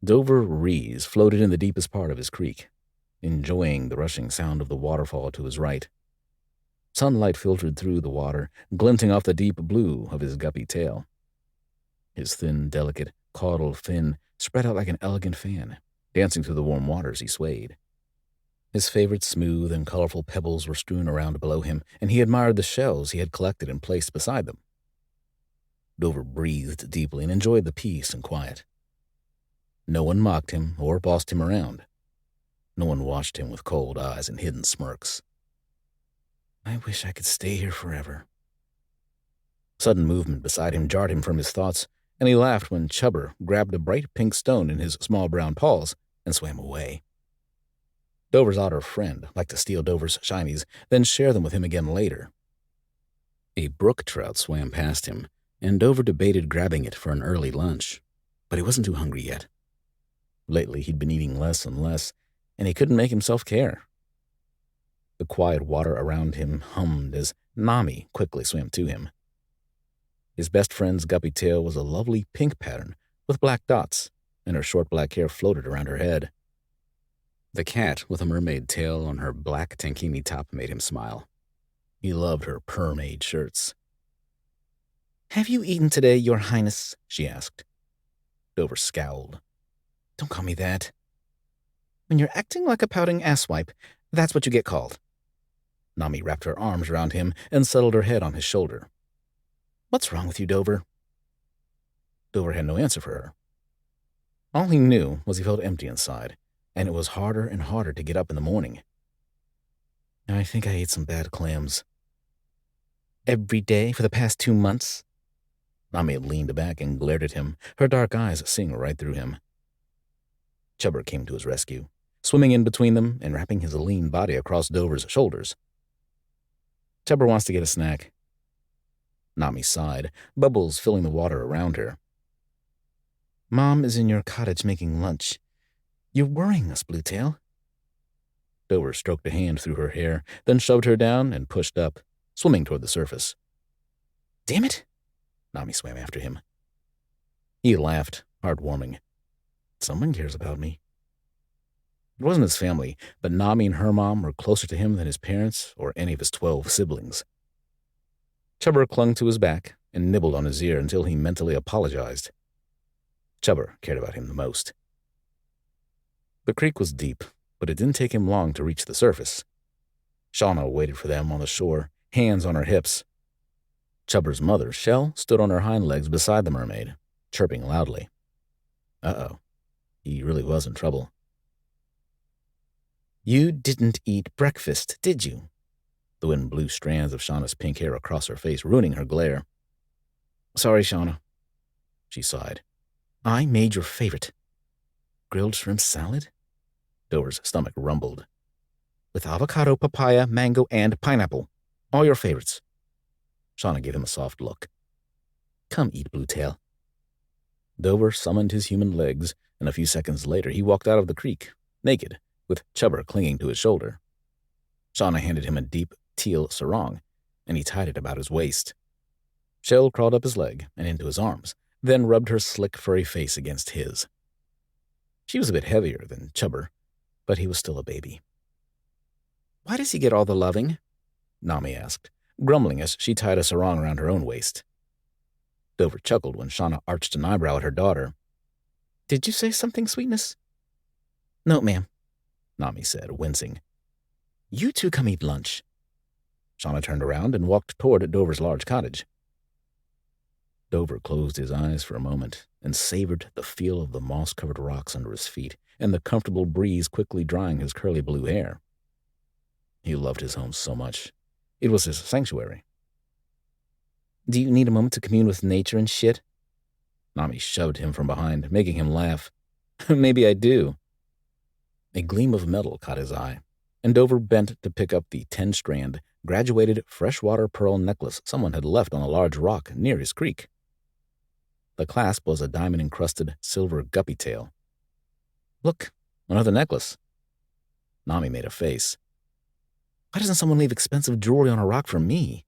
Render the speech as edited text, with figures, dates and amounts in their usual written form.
Rees floated in the deepest part of his creek, enjoying the rushing sound of the waterfall to his right. Sunlight filtered through the water, glinting off the deep blue of his guppy tail. His thin, delicate, caudal fin spread out like an elegant fan, dancing through the warm waters he swayed. His favorite smooth and colorful pebbles were strewn around below him, and he admired the shells he had collected and placed beside them. Dover breathed deeply and enjoyed the peace and quiet. No one mocked him or bossed him around. No one watched him with cold eyes and hidden smirks. I wish I could stay here forever. Sudden movement beside him jarred him from his thoughts, and he laughed when Chubber grabbed a bright pink stone in his small brown paws and swam away. Dover's otter friend liked to steal Dover's shinies, then share them with him again later. A brook trout swam past him, and Dover debated grabbing it for an early lunch, but he wasn't too hungry yet. Lately, he'd been eating less and less, and he couldn't make himself care. The quiet water around him hummed as Nami quickly swam to him. His best friend's guppy tail was a lovely pink pattern with black dots, and her short black hair floated around her head. The cat with a mermaid tail on her black tankini top made him smile. He loved her per-made shirts. Have you eaten today, Your Highness? She asked. Dover scowled. Don't call me that. When you're acting like a pouting asswipe, that's what you get called. Nami wrapped her arms around him and settled her head on his shoulder. What's wrong with you, Dover? Dover had no answer for her. All he knew was he felt empty inside, and it was harder and harder to get up in the morning. I think I ate some bad clams. Every day for the past 2 months? Nami leaned back and glared at him, her dark eyes seeing right through him. Chubber came to his rescue, swimming in between them and wrapping his lean body across Dover's shoulders. Chubber wants to get a snack. Nami sighed, bubbles filling the water around her. Mom is in your cottage making lunch. You're worrying us, Bluetail. Dover stroked a hand through her hair, then shoved her down and pushed up, swimming toward the surface. Damn it! Nami swam after him. He laughed, heartwarming. Someone cares about me. It wasn't his family, but Nami and her mom were closer to him than his parents or any of his 12 siblings. Chubber clung to his back and nibbled on his ear until he mentally apologized. Chubber cared about him the most. The creek was deep, but it didn't take him long to reach the surface. Shauna waited for them on the shore, hands on her hips. Chubber's mother, Shell, stood on her hind legs beside the mermaid, chirping loudly. Uh-oh, he really was in trouble. You didn't eat breakfast, did you? The wind blew strands of Shauna's pink hair across her face, ruining her glare. Sorry, Shauna, she sighed. I made your favorite. Grilled shrimp salad? Dover's stomach rumbled. With avocado, papaya, mango, and pineapple. All your favorites. Shauna gave him a soft look. Come eat, Bluetail. Dover summoned his human legs, and a few seconds later he walked out of the creek, naked, with Chubber clinging to his shoulder. Shauna handed him a deep teal sarong, and he tied it about his waist. Shell crawled up his leg and into his arms, then rubbed her slick, furry face against his. She was a bit heavier than Chubber, but he was still a baby. Why does he get all the loving? Nami asked, grumbling as she tied a sarong around her own waist. Dover chuckled when Shauna arched an eyebrow at her daughter. Did you say something, sweetness? No, ma'am, Nami said, wincing. You two come eat lunch. Shauna turned around and walked toward Dover's large cottage. Dover closed his eyes for a moment and savored the feel of the moss-covered rocks under his feet and the comfortable breeze quickly drying his curly blue hair. He loved his home so much. It was his sanctuary. Do you need a moment to commune with nature and shit? Nami shoved him from behind, making him laugh. Maybe I do. A gleam of metal caught his eye, and Dover bent to pick up the 10-strand, graduated freshwater pearl necklace someone had left on a large rock near his creek. The clasp was a diamond-encrusted silver guppy tail. Look, another necklace. Nami made a face. Why doesn't someone leave expensive jewelry on a rock for me?